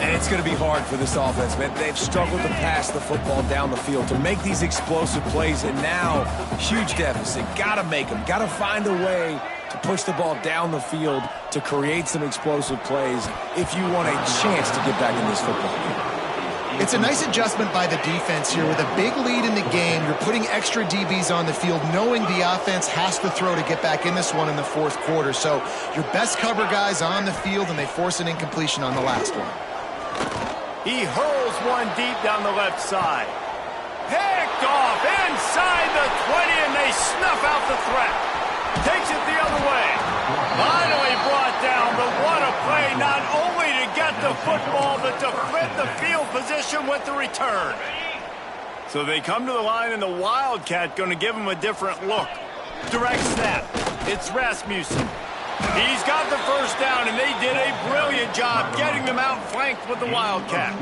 Speaker 2: And it's going to be hard for this offense, man. They've struggled to pass the football down the field, to make these explosive plays, and now, huge deficit. Got to make them. Got to find a way to push the ball down the field to create some explosive plays if you want a chance to get back in this football game.
Speaker 3: It's a nice adjustment by the defense here. With a big lead in the game, you're putting extra DBs on the field, knowing the offense has to throw to get back in this one in the fourth quarter. So your best cover guys on the field, and they force an incompletion on the last one.
Speaker 1: He hurls one deep down the left side. Picked off inside the 20, and they snuff out the threat. Takes it the other way. Finally brought down, but what a play, not only to get the football, but to flip the field position with the return. So they come to the line, and the Wildcat going to give him a different look. Direct snap. It's Rasmussen. He's got the first down, and they did a brilliant job getting them outflanked with the Wildcat.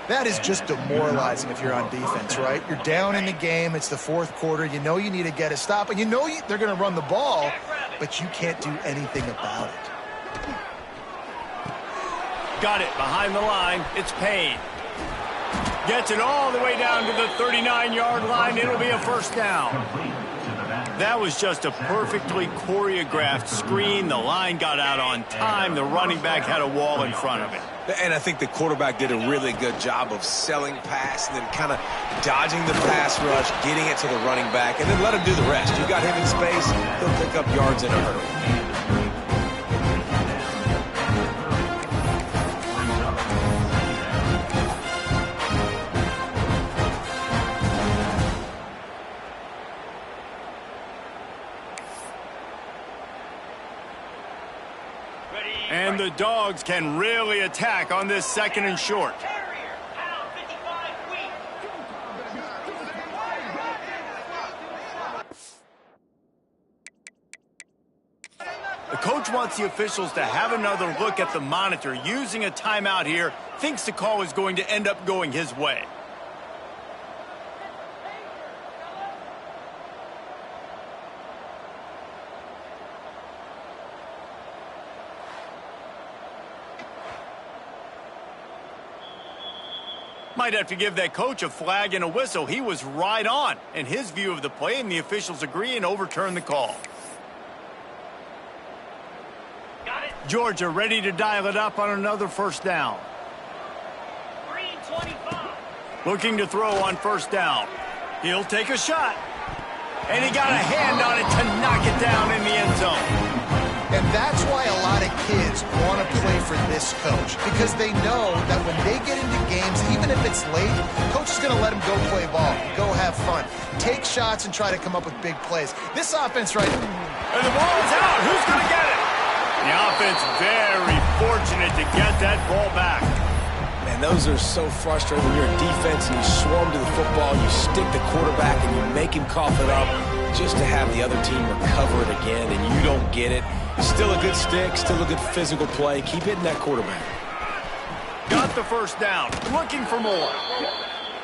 Speaker 3: That is just demoralizing if you're on defense, right? You're down in the game. It's the fourth quarter. You know you need to get a stop, and you know they're going to run the ball, but you can't do anything about it.
Speaker 1: Got it behind the line. It's Payne. Gets it all the way down to the 39-yard line. It'll be a first down. That was just a perfectly choreographed screen. The line got out on time. The running back had a wall in front of it.
Speaker 2: And I think the quarterback did a really good job of selling pass and then kind of dodging the pass rush, getting it to the running back, and then let him do the rest. You got him in space, he'll pick up yards in a hurry.
Speaker 1: And the Dogs can really attack on this second and short. The coach wants the officials to have another look at the monitor. Using a timeout here, thinks the call is going to end up going his way. Might have to give that coach a flag and a whistle. He was right on in his view of the play, and the officials agree and overturn the call. Georgia ready to dial it up on another first down. Looking to throw on first down. He'll take a shot. And he got a hand on it to knock it down in the end zone.
Speaker 3: And that's why a lot of kids want to play for this coach, because they know that when they get into games, even if it's late, coach is going to let them go play ball, go have fun, take shots and try to come up with big plays. This offense right now.
Speaker 1: And the ball is out. Who's going to get it? The offense very fortunate to get that ball back.
Speaker 2: Man, those are so frustrating when you're a defense and you swarm to the football, you stick the quarterback and you make him cough it up just to have the other team recover it again and you don't get it. Still a good stick, still a good physical play. Keep hitting that quarterback.
Speaker 1: Got the first down, looking for more.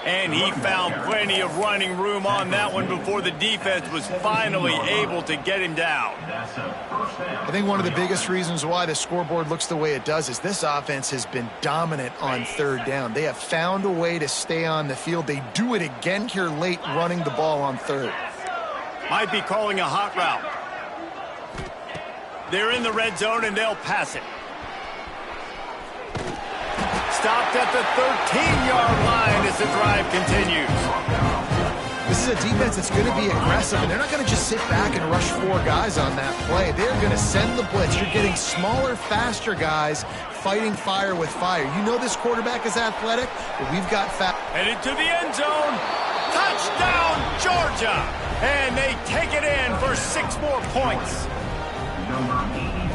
Speaker 1: And he found plenty of running room on that one before the defense was finally able to get him down.
Speaker 3: I think one of the biggest reasons why the scoreboard looks the way it does is this offense has been dominant on third down. They have found a way to stay on the field. They do it again here late, running the ball on third.
Speaker 1: Might be calling a hot route. They're in the red zone, and they'll pass it. Stopped at the 13-yard line as the drive continues.
Speaker 3: This is a defense that's going to be aggressive, and they're not going to just sit back and rush four guys on that play. They're going to send the blitz. You're getting smaller, faster guys fighting fire with fire. You know this quarterback is athletic, but we've got
Speaker 1: Headed to the end zone. Touchdown, Georgia! And they take it in for 6 more points.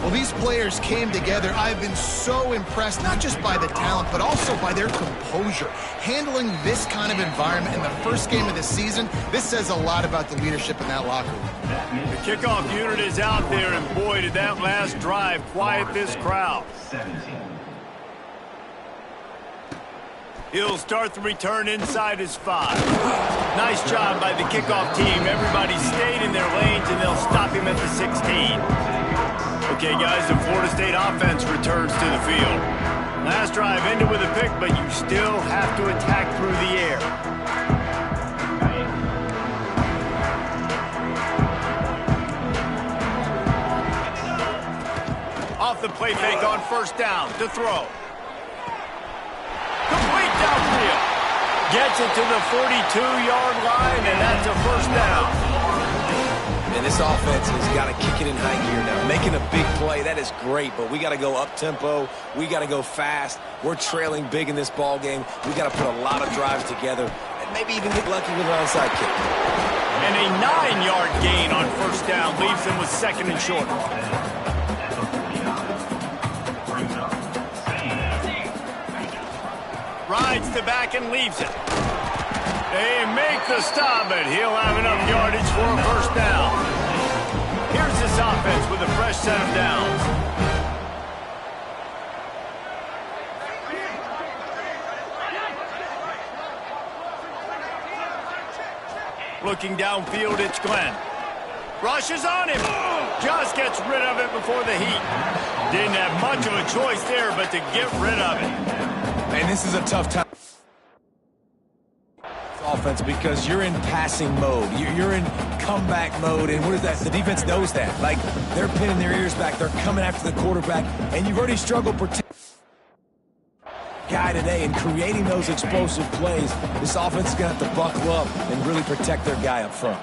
Speaker 3: Well, these players came together. I've been so impressed, not just by the talent, but also by their composure. Handling this kind of environment in the first game of the season, this says a lot about the leadership in that locker room.
Speaker 1: The kickoff unit is out there, and boy, did that last drive quiet this crowd. He'll start the return inside his 5. Nice job by the kickoff team. Everybody stayed in their lanes, and they'll stop him at the 16. Okay, guys, the Florida State offense returns to the field. Last drive ended with a pick, but you still have to attack through the air. Off the play fake on first down to throw. Complete downfield. Gets it to the 42-yard line, and that's a first down.
Speaker 2: And this offense has got to kick it in high gear now. Making a big play, that is great, but we got to go up-tempo. We got to go fast. We're trailing big in this ball game. We got to put a lot of drives together and maybe even get lucky with an onside kick.
Speaker 1: And a 9-yard gain on first down leaves them with second and short. Rides the back and leaves it. They make the stop, but he'll have enough yardage for a first down. Here's this offense with a fresh set of downs. Looking downfield, it's Glenn. Rushes on him. Just gets rid of it before the heat. Didn't have much of a choice there but to get rid of it.
Speaker 2: And this is a tough time. Offense, because you're in passing mode. You're in comeback mode, and what is that? The defense knows that. Like, they're pinning their ears back. They're coming after the quarterback, and you've already struggled protecting guy today and creating those explosive plays. This offense is going to have to buckle up and really protect their guy up front.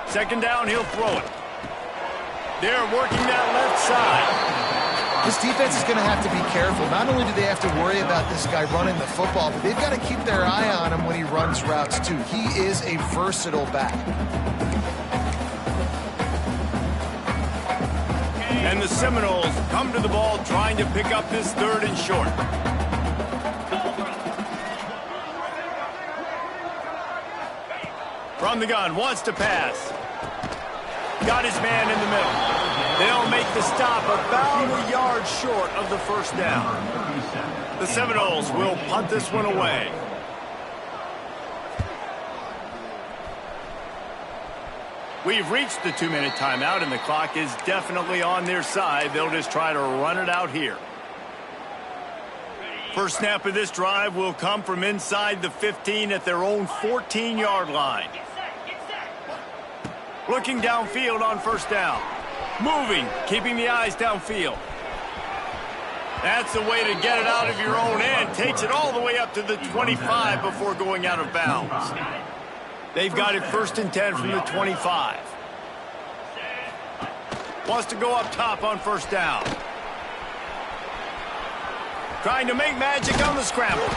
Speaker 1: Second down, he'll throw it. They're working that left side.
Speaker 3: This defense is going to have to be careful. Not only do they have to worry about this guy running the football, but they've got to keep their eye on him when he runs routes too. He is a versatile back.
Speaker 1: And the Seminoles come to the ball trying to pick up this 3rd and short. From the gun, wants to pass. Got his man in the middle. They'll make the stop about a yard short of the first down. The Seminoles will punt this one away. We've reached the 2-minute timeout, and the clock is definitely on their side. They'll just try to run it out here. First snap of this drive will come from inside the 15 at their own 14-yard line. Looking downfield on first down. Moving, keeping the eyes downfield. That's the way to get it out of your own end. Takes it all the way up to the 25 before going out of bounds. They've got it 1st and 10 from the 25. Wants to go up top on first down. Trying to make magic on the scramble.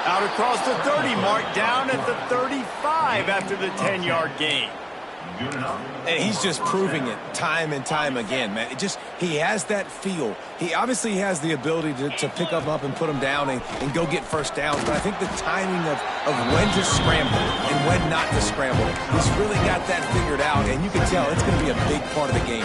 Speaker 1: Out across the 30 mark, down at the 35 after the 10-yard gain.
Speaker 2: And he's just proving it time and time again, man. He has that feel. He obviously has the ability to pick them up and put them down and go get first downs. But I think the timing of when to scramble and when not to scramble, he's really got that figured out. And you can tell it's going to be a big part of the game.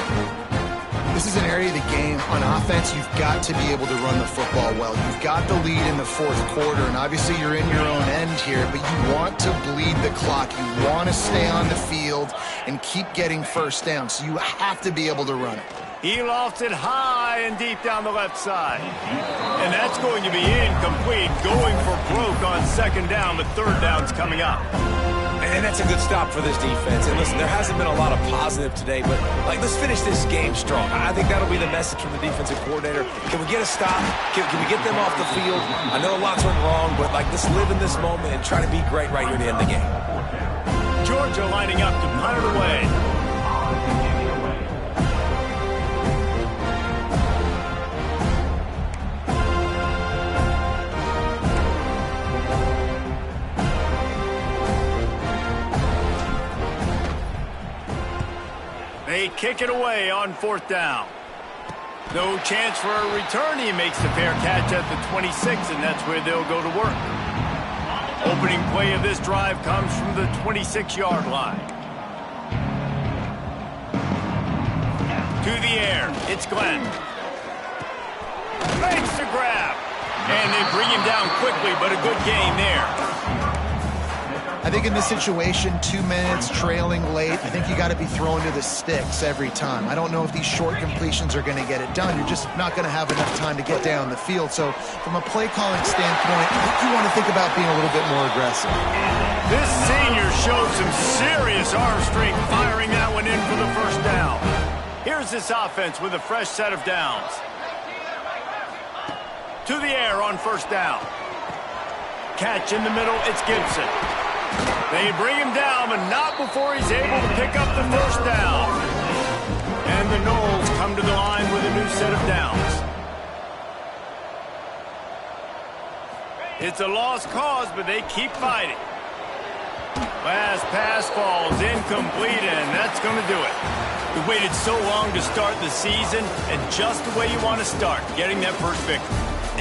Speaker 3: This is an area of the game. On offense, you've got to be able to run the football well. You've got the lead in the 4th quarter, and obviously you're in your own end here, but you want to bleed the clock. You want to stay on the field and keep getting first down, so you have to be able to run it.
Speaker 1: He lofts it high and deep down the left side. And that's going to be incomplete, going for broke on 2nd down, but 3rd down's coming up.
Speaker 2: And that's a good stop for this defense. And listen, there hasn't been a lot of positive today, but let's finish this game strong. I think that'll be the message from the defensive coordinator. Can we get a stop? Can we get them off the field? I know lots went wrong, but let's live in this moment and try to be great right here at the end of the game.
Speaker 1: Georgia lining up to punt it away. They kick it away on 4th down. No chance for a return. He makes the fair catch at the 26, and that's where they'll go to work. Opening play of this drive comes from the 26-yard line. To the air, it's Glenn. Makes the grab. And they bring him down quickly, but a good gain there.
Speaker 3: I think in this situation, 2 minutes, trailing late, I think you got to be throwing to the sticks every time. I don't know if these short completions are going to get it done. You're just not going to have enough time to get down the field. So from a play calling standpoint, I think you want to think about being a little bit more aggressive.
Speaker 1: This senior showed some serious arm strength firing that one in for the first down. Here's this offense with a fresh set of downs. To the air on first down. Catch in the middle, it's Gibson. They bring him down, but not before he's able to pick up the first down. And the Noles come to the line with a new set of downs. It's a lost cause, but they keep fighting. Last pass falls incomplete, and that's going to do it. We waited so long to start the season, and just the way you want to start, getting that first victory.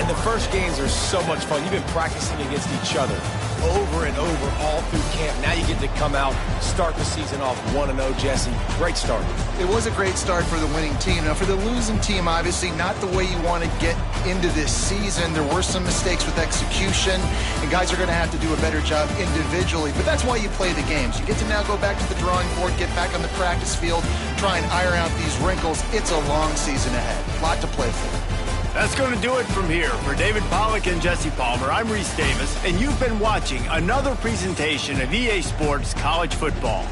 Speaker 2: And the first games are so much fun. You've been practicing against each other over and over all through camp. Now you get to come out, start the season off 1-0, Jesse. Great start.
Speaker 3: It was a great start for the winning team. Now, for the losing team, obviously not the way you want to get into this season. There were some mistakes with execution, and guys are going to have to do a better job individually. But that's why you play the games. You get to now go back to the drawing board, get back on the practice field, try and iron out these wrinkles. It's a long season ahead. A lot to play for.
Speaker 1: That's going to do it from here. For David Pollack and Jesse Palmer, I'm Reese Davis, and you've been watching another presentation of EA Sports College Football.